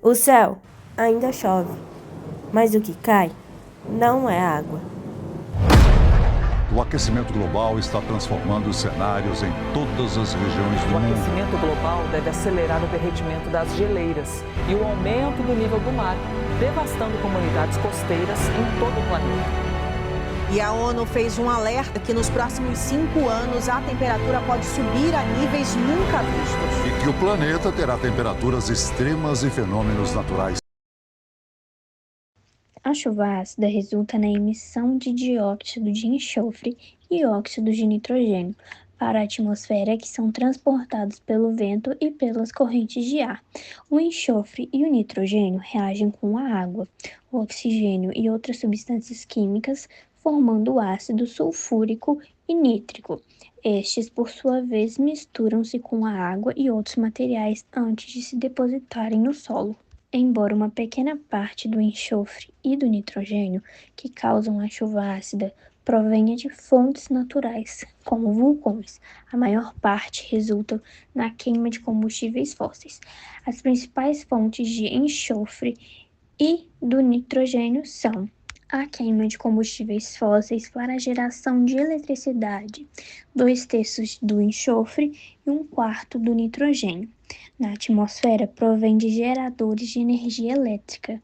O céu ainda chove, mas o que cai não é água. O aquecimento global está transformando os cenários em todas as regiões do O mundo. aquecimento global deve acelerar o derretimento das geleiras e o aumento do nível do mar, devastando comunidades costeiras em todo o planeta. E a ONU fez um alerta que nos próximos 5 anos a temperatura pode subir a níveis nunca vistos. E que o planeta terá temperaturas extremas e fenômenos naturais. A chuva ácida resulta na emissão de dióxido de enxofre e óxido de nitrogênio para a atmosfera, que são transportados pelo vento e pelas correntes de ar. O enxofre e o nitrogênio reagem com a água, o oxigênio e outras substâncias químicas, formando o ácido sulfúrico e nítrico. Estes, por sua vez, misturam-se com a água e outros materiais antes de se depositarem no solo. Embora uma pequena parte do enxofre e do nitrogênio que causam a chuva ácida provenha de fontes naturais, como vulcões, a maior parte resulta na queima de combustíveis fósseis. As principais fontes de enxofre e do nitrogênio são a queima de combustíveis fósseis para a geração de eletricidade, 2/3 do enxofre e 1/4 do nitrogênio. Na atmosfera provém de geradores de energia elétrica,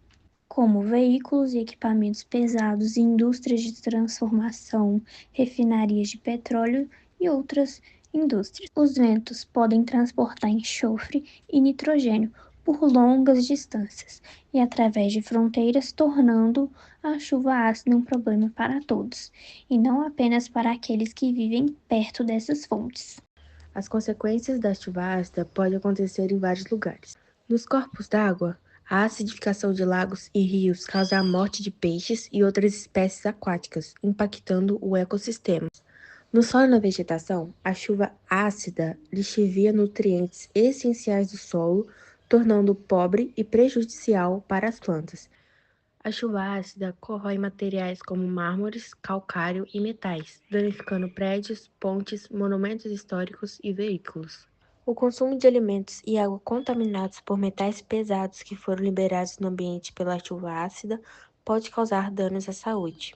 como veículos e equipamentos pesados, indústrias de transformação, refinarias de petróleo e outras indústrias. Os ventos podem transportar enxofre e nitrogênio por longas distâncias e através de fronteiras, tornando a chuva ácida um problema para todos, e não apenas para aqueles que vivem perto dessas fontes. As consequências da chuva ácida podem acontecer em vários lugares. Nos corpos d'água, a acidificação de lagos e rios causa a morte de peixes e outras espécies aquáticas, impactando o ecossistema. No solo e na vegetação, a chuva ácida lixivia nutrientes essenciais do solo, tornando-o pobre e prejudicial para as plantas. A chuva ácida corrói materiais como mármores, calcário e metais, danificando prédios, pontes, monumentos históricos e veículos. O consumo de alimentos e água contaminados por metais pesados que foram liberados no ambiente pela chuva ácida pode causar danos à saúde.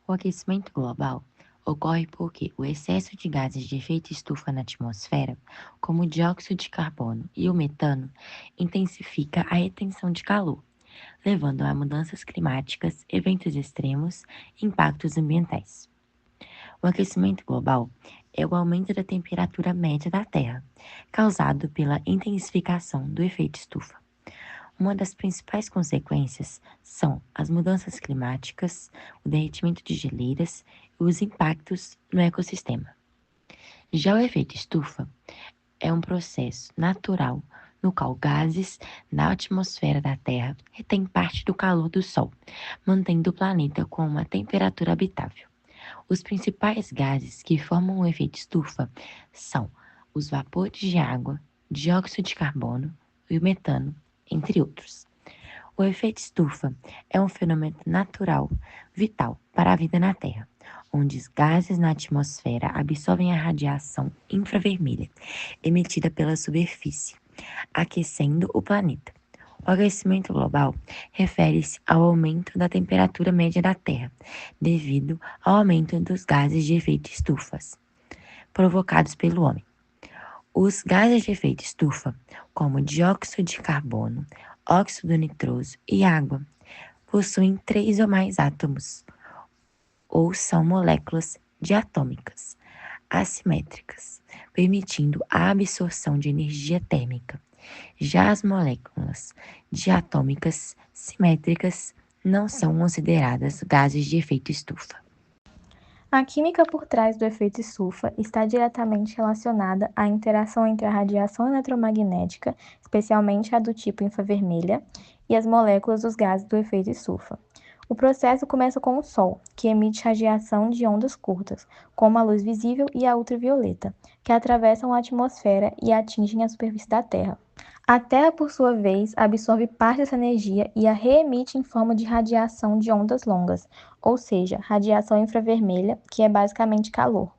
O aquecimento global ocorre porque o excesso de gases de efeito estufa na atmosfera, como o dióxido de carbono e o metano, intensifica a retenção de calor, levando a mudanças climáticas, eventos extremos e impactos ambientais. O aquecimento global é o aumento da temperatura média da Terra, causado pela intensificação do efeito estufa. Uma das principais consequências são as mudanças climáticas, o derretimento de geleiras e os impactos no ecossistema. Já o efeito estufa é um processo natural no qual gases na atmosfera da Terra retêm parte do calor do Sol, mantendo o planeta com uma temperatura habitável. Os principais gases que formam o efeito estufa são os vapores de água, dióxido de carbono e o metano, entre outros. O efeito estufa é um fenômeno natural vital para a vida na Terra, onde os gases na atmosfera absorvem a radiação infravermelha emitida pela superfície, aquecendo o planeta. O aquecimento global refere-se ao aumento da temperatura média da Terra, devido ao aumento dos gases de efeito estufa provocados pelo homem. Os gases de efeito estufa, como dióxido de carbono, óxido nitroso e água, possuem 3 ou mais átomos, ou são moléculas diatômicas, assimétricas, permitindo a absorção de energia térmica. Já as moléculas diatômicas simétricas não são consideradas gases de efeito estufa. A química por trás do efeito estufa está diretamente relacionada à interação entre a radiação eletromagnética, especialmente a do tipo infravermelha, e as moléculas dos gases do efeito estufa. O processo começa com o Sol, que emite radiação de ondas curtas, como a luz visível e a ultravioleta, que atravessam a atmosfera e atingem a superfície da Terra. A Terra, por sua vez, absorve parte dessa energia e a reemite em forma de radiação de ondas longas, ou seja, radiação infravermelha, que é basicamente calor.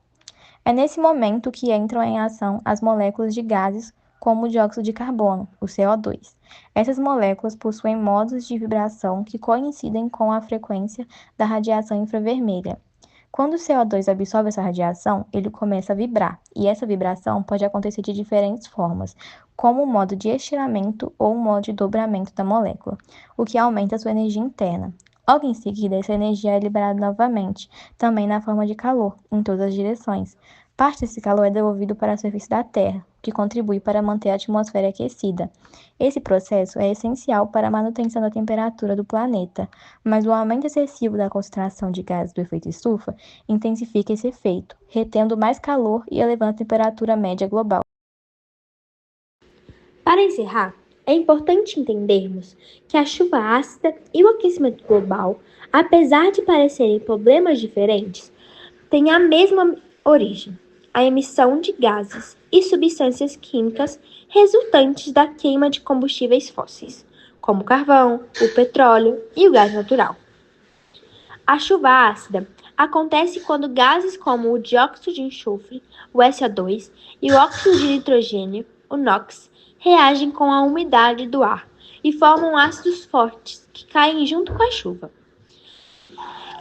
É nesse momento que entram em ação as moléculas de gases como o dióxido de carbono, o CO2. Essas moléculas possuem modos de vibração que coincidem com a frequência da radiação infravermelha. Quando o CO2 absorve essa radiação, ele começa a vibrar, e essa vibração pode acontecer de diferentes formas, como o modo de estiramento ou o modo de dobramento da molécula, o que aumenta sua energia interna. Logo em seguida, essa energia é liberada novamente, também na forma de calor, em todas as direções. Parte desse calor é devolvido para a superfície da Terra, o que contribui para manter a atmosfera aquecida. Esse processo é essencial para a manutenção da temperatura do planeta, mas o aumento excessivo da concentração de gases do efeito estufa intensifica esse efeito, retendo mais calor e elevando a temperatura média global. Para encerrar, é importante entendermos que a chuva ácida e o aquecimento global, apesar de parecerem problemas diferentes, têm a mesma origem: a emissão de gases e substâncias químicas resultantes da queima de combustíveis fósseis, como o carvão, o petróleo e o gás natural. A chuva ácida acontece quando gases como o dióxido de enxofre, o SO2, e o óxido de nitrogênio, o NOx, reagem com a umidade do ar e formam ácidos fortes que caem junto com a chuva.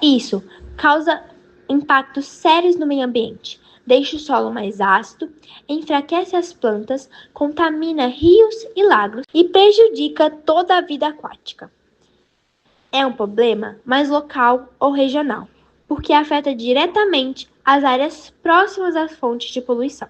Isso causa impactos sérios no meio ambiente, deixa o solo mais ácido, enfraquece as plantas, contamina rios e lagos e prejudica toda a vida aquática. É um problema mais local ou regional, porque afeta diretamente as áreas próximas às fontes de poluição.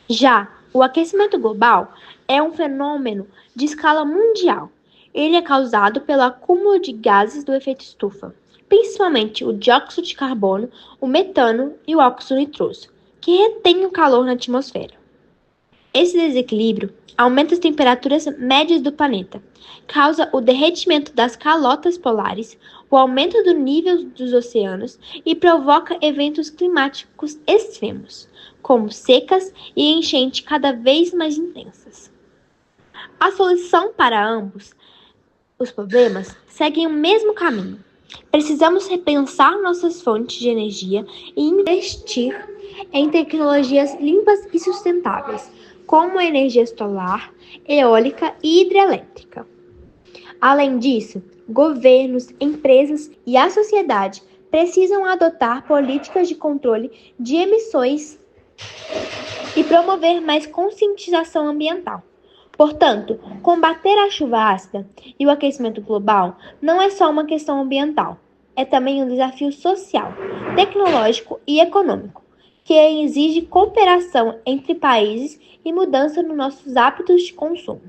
Já o aquecimento global é um fenômeno de escala mundial. Ele é causado pelo acúmulo de gases do efeito estufa, principalmente o dióxido de carbono, o metano e o óxido nitroso, que retém o calor na atmosfera. Esse desequilíbrio aumenta as temperaturas médias do planeta, causa o derretimento das calotas polares, o aumento do nível dos oceanos e provoca eventos climáticos extremos, como secas e enchentes cada vez mais intensas. A solução para ambos os problemas segue o mesmo caminho. Precisamos repensar nossas fontes de energia e investir em tecnologias limpas e sustentáveis, como a energia solar, eólica e hidrelétrica. Além disso, governos, empresas e a sociedade precisam adotar políticas de controle de emissões e promover mais conscientização ambiental. Portanto, combater a chuva ácida e o aquecimento global não é só uma questão ambiental, é também um desafio social, tecnológico e econômico, que exige cooperação entre países e mudança nos nossos hábitos de consumo.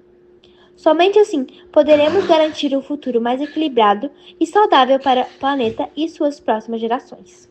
Somente assim poderemos garantir um futuro mais equilibrado e saudável para o planeta e suas próximas gerações.